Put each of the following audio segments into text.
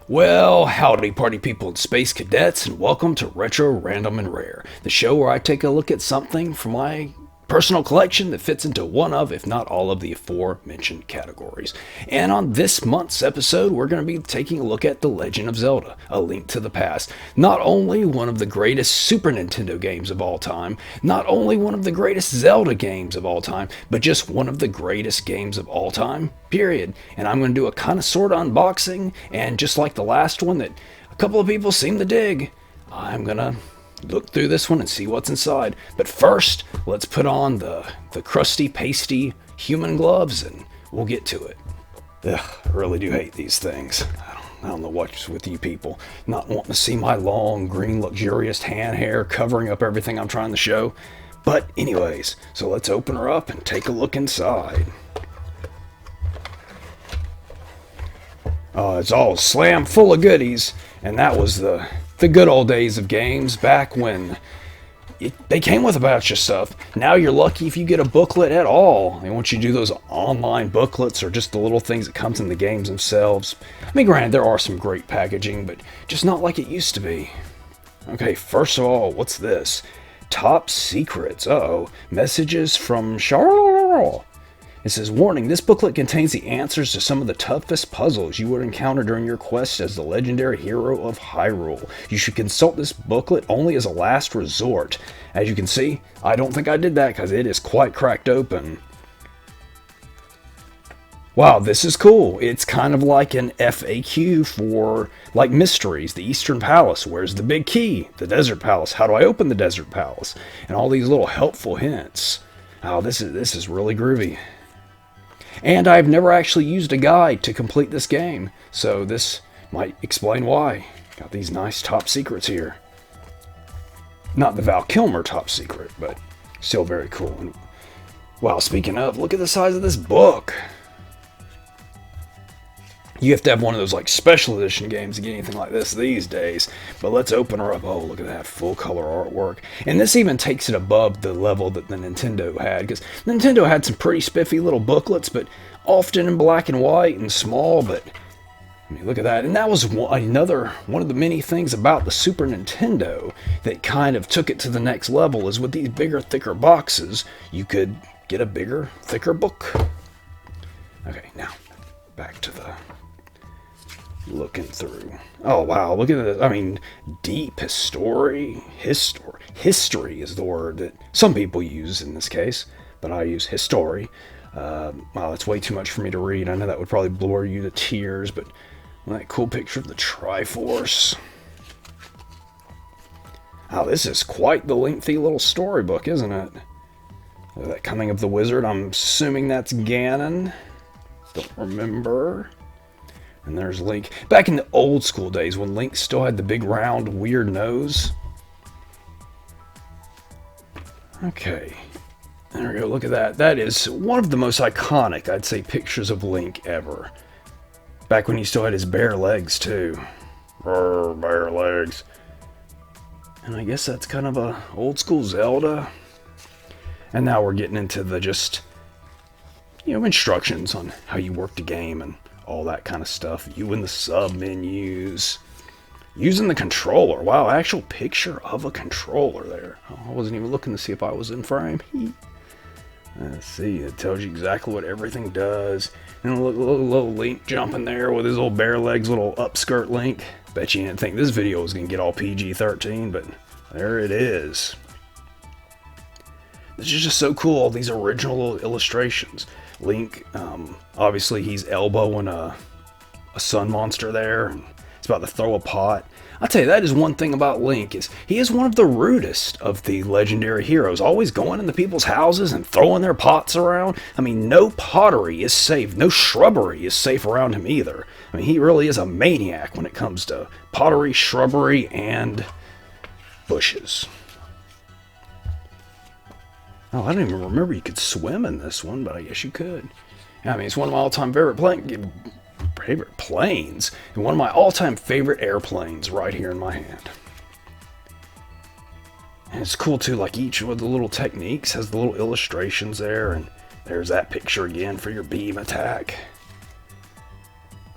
Well, howdy party people and space cadets, and welcome to Retro, Random, and Rare, the show where I take a look at something from my personal collection that fits into one of, if not all of, the aforementioned categories. And on this month's episode, we're going to be taking a look at The Legend of Zelda, A Link to the Past. Not only one of the greatest Super Nintendo games of all time, not only one of the greatest Zelda games of all time, but just one of the greatest games of all time, period. And I'm going to do a kind of sort of unboxing, and just like the last one that a couple of people seem to dig, I'm going to look through this one and see what's inside. But first, let's put on the crusty, pasty human gloves and we'll get to it. Ugh, I really do hate these things. I don't know what's with you people. Not wanting to see my long, green, luxurious hand hair covering up everything I'm trying to show. But anyways, so let's open her up and take a look inside. It's all slam full of goodies, and that was the good old days of games back when they came with a bunch of stuff. Now you're lucky if you get a booklet at all. And once you do those online booklets or just the little things that comes in the games themselves. I mean, granted, there are some great packaging, but just not like it used to be. Okay, first of all, what's this? Top secrets. Uh-oh. Messages from Charles. It says, warning, this booklet contains the answers to some of the toughest puzzles you would encounter during your quest as the legendary hero of Hyrule. You should consult this booklet only as a last resort. As you can see, I don't think I did that because it is quite cracked open. Wow, this is cool. It's kind of like an FAQ for, like, mysteries. The Eastern Palace, where's the big key? The Desert Palace, how do I open the Desert Palace? And all these little helpful hints. Oh, this is really groovy. And I've never actually used a guide to complete this game, so this might explain why. Got these nice top secrets here. Not the Val Kilmer top secret, but still very cool. And, wow, speaking of, look at the size of this book. You have to have one of those like special edition games to get anything like this these days. But let's open her up. Oh, look at that full color artwork. And this even takes it above the level that the Nintendo had. Because Nintendo had some pretty spiffy little booklets, but often in black and white and small. But I mean, look at that. And that was another one of the many things about the Super Nintendo that kind of took it to the next level, is with these bigger, thicker boxes, you could get a bigger, thicker book. Okay, now back to the looking through. Oh wow, look at this. I mean, deep history is the word that some people use in this case, but I use history. Wow, that's way too much for me to read. I know that would probably bore you to tears, but that cool picture of the Triforce. Oh, this is quite the lengthy little storybook, isn't it? That Coming of the Wizard, I'm assuming that's Ganon. Don't remember. And there's Link. Back in the old school days when Link still had the big round weird nose. Okay. There we go, look at that. That is one of the most iconic, I'd say, pictures of Link ever. Back when he still had his bare legs, too. Bare legs. And I guess that's kind of a old school Zelda. And now we're getting into the just, instructions on how you work the game and all that kind of stuff. You in the sub menus. Using the controller. Wow, actual picture of a controller there. I wasn't even looking to see if I was in frame. Let's see, it tells you exactly what everything does. And a little Link jumping there with his little bare legs, little upskirt Link. Bet you didn't think this video was going to get all PG-13, but there it is. This is just so cool, all these original little illustrations. Link, obviously he's elbowing a sun monster there, and he's about to throw a pot. I'll tell you, that is one thing about Link, is he is one of the rudest of the legendary heroes, always going into people's houses and throwing their pots around. I mean, no pottery is safe, no shrubbery is safe around him either. I mean, he really is a maniac when it comes to pottery, shrubbery, and bushes. Oh, I don't even remember you could swim in this one, but I guess you could. I mean, it's one of my all-time favorite planes, and one of my all-time favorite airplanes right here in my hand. And it's cool too, like each of the little techniques has the little illustrations there, and there's that picture again for your beam attack.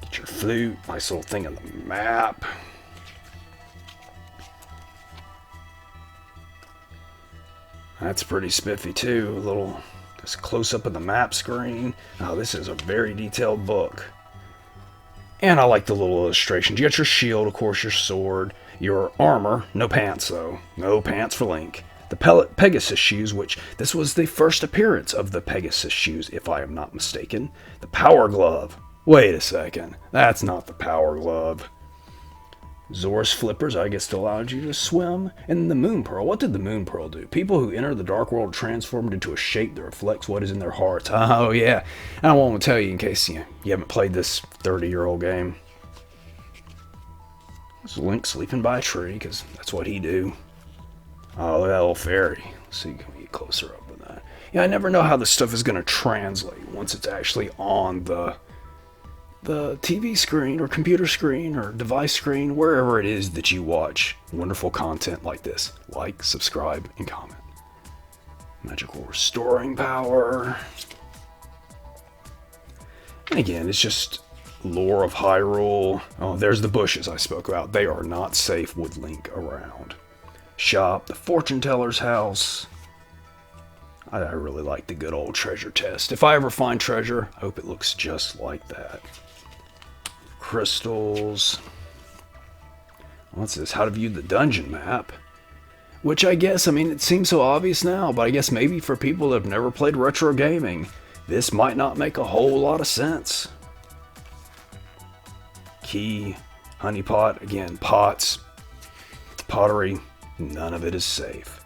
Get your flute, nice little thing on the map. That's pretty spiffy too, a little just close up of the map screen. Oh, this is a very detailed book. And I like the little illustrations. You got your shield, of course, your sword, your armor, no pants though. No pants for Link. The Pegasus shoes, which this was the first appearance of the Pegasus shoes, if I am not mistaken. The Power Glove. Wait a second. That's not the Power Glove. Zora's flippers, I guess, allowed you to swim. And the Moon Pearl. What did the Moon Pearl do? People who enter the Dark World are transformed into a shape that reflects what is in their hearts. Oh, yeah. And I won't tell you in case you haven't played this 30-year-old game. This is Link sleeping by a tree, because that's what he do. Oh, look at that little fairy. Let's see, can we get closer up with that? Yeah, I never know how this stuff is going to translate once it's actually on the TV screen or computer screen or device screen, wherever it is that you watch wonderful content like this. Like, subscribe, and comment. Magical restoring power. And again, it's just lore of Hyrule. Oh, there's the bushes I spoke about. They are not safe with Link around. Shop, the fortune teller's house. I really like the good old treasure chest. If I ever find treasure, I hope it looks just like that. Crystals. What's this? How to view the dungeon map. Which I guess, I mean, it seems so obvious now, but I guess maybe for people that have never played retro gaming, this might not make a whole lot of sense. Key, honeypot, again, pots, pottery, none of it is safe.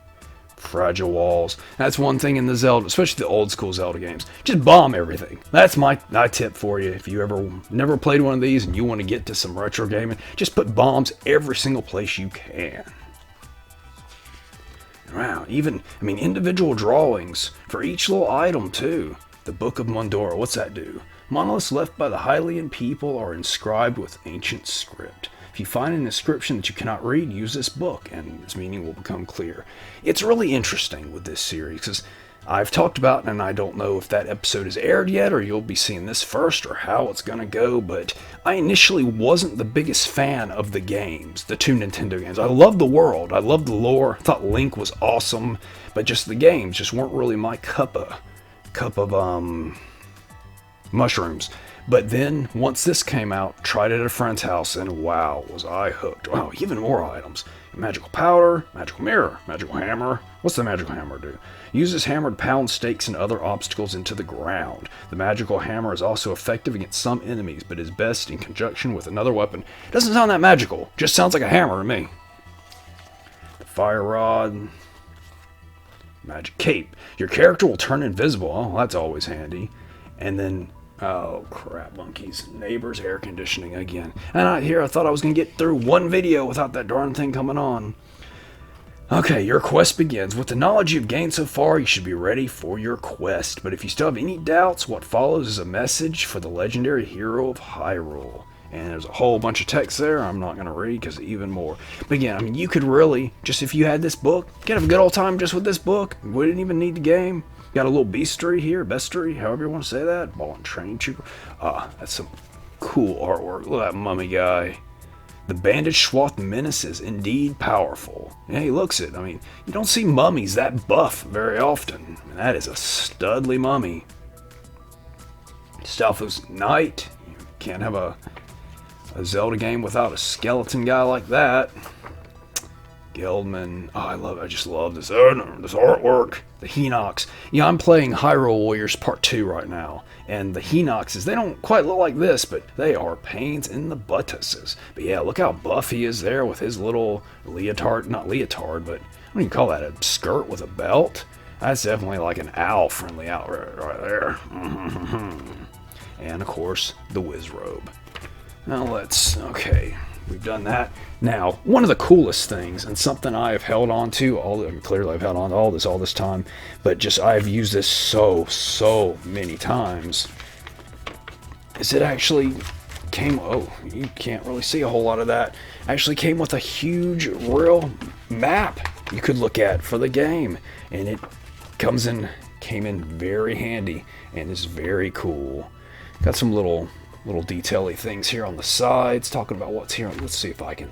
Fragile walls. That's one thing in the Zelda, especially the old school Zelda games. Just bomb everything. That's my tip for you. If you ever never played one of these and you want to get to some retro gaming, just put bombs every single place you can. Wow, even, I mean, individual drawings for each little item too. The Book of Mondora, what's that do? Monoliths left by the Hylian people are inscribed with ancient script. If you find an inscription that you cannot read, use this book, and its meaning will become clear. It's really interesting with this series, because I've talked about, and I don't know if that episode is aired yet, or you'll be seeing this first, or how it's going to go, but I initially wasn't the biggest fan of the games, the two Nintendo games. I loved the world, I loved the lore, I thought Link was awesome, but just the games just weren't really my cup of mushrooms. But then, once this came out, tried it at a friend's house, and wow, was I hooked. Wow, even more items. Magical powder, magical mirror, magical hammer. What's the magical hammer do? Use this hammer to pound stakes and other obstacles into the ground. The magical hammer is also effective against some enemies, but is best in conjunction with another weapon. It doesn't sound that magical, just sounds like a hammer to me. The fire rod. Magic cape. Your character will turn invisible. Oh, that's always handy. And then, oh crap, monkeys. Neighbors, air conditioning again. And I thought I was going to get through one video without that darn thing coming on. Okay, your quest begins. With the knowledge you've gained so far, you should be ready for your quest. But if you still have any doubts, what follows is a message for the legendary hero of Hyrule. And there's a whole bunch of text there I'm not going to read because even more. But again, I mean, you could really, just if you had this book, get a good old time just with this book. You wouldn't even need the game. Got a little bestiary here, however you want to say that. Ball and train trooper. That's some cool artwork. Look at that mummy guy. The bandaged Schwath menace is indeed powerful. Yeah, he looks it. I mean, you don't see mummies that buff very often. And that is a studly mummy. Stalfos Knight. You can't have a Zelda game without a skeleton guy like that. Geldman. Oh, I just love this artwork. The Hinox. Yeah, I'm playing Hyrule Warriors Part 2 right now. And the Hinoxes, they don't quite look like this, but they are pains in the buttocks. But yeah, look how buff he is there with his little leotard. Not leotard, but what do you call that? A skirt with a belt? That's definitely like an owl-friendly outfit right there. And of course, the whiz robe. Now okay, we've done that. Now, one of the coolest things, and something I have held on to, clearly I've held on to all this time, but just I've used this so many times, is it actually came, you can't really see a whole lot of that, actually came with a huge real map you could look at for the game, and it came in very handy and is very cool. Got some little detail-y things here on the sides talking about what's here. Let's see if I can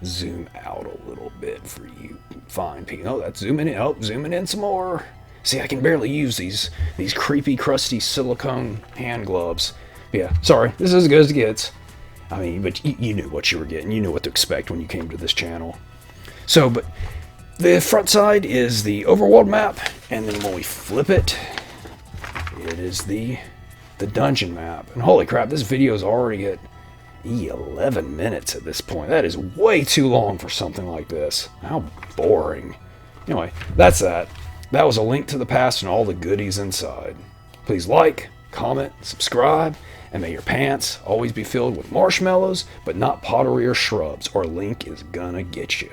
zoom out a little bit for you fine people. Oh, that's zooming in. Oh, zooming in some more. See, I can barely use these creepy, crusty silicone hand gloves. Yeah, sorry, this is as good as it gets. I mean, but you knew what you were getting. You knew what to expect when you came to this channel. So, but the front side is the overworld map, and then when we flip it, it is the dungeon map. And holy crap, this video is already at 11 minutes at this point. That is way too long for something like this. How boring. Anyway, that's that. That was a link to the past and all the goodies inside. Please like, comment, subscribe, and may your pants always be filled with marshmallows, but not pottery or shrubs, or Link is gonna get you.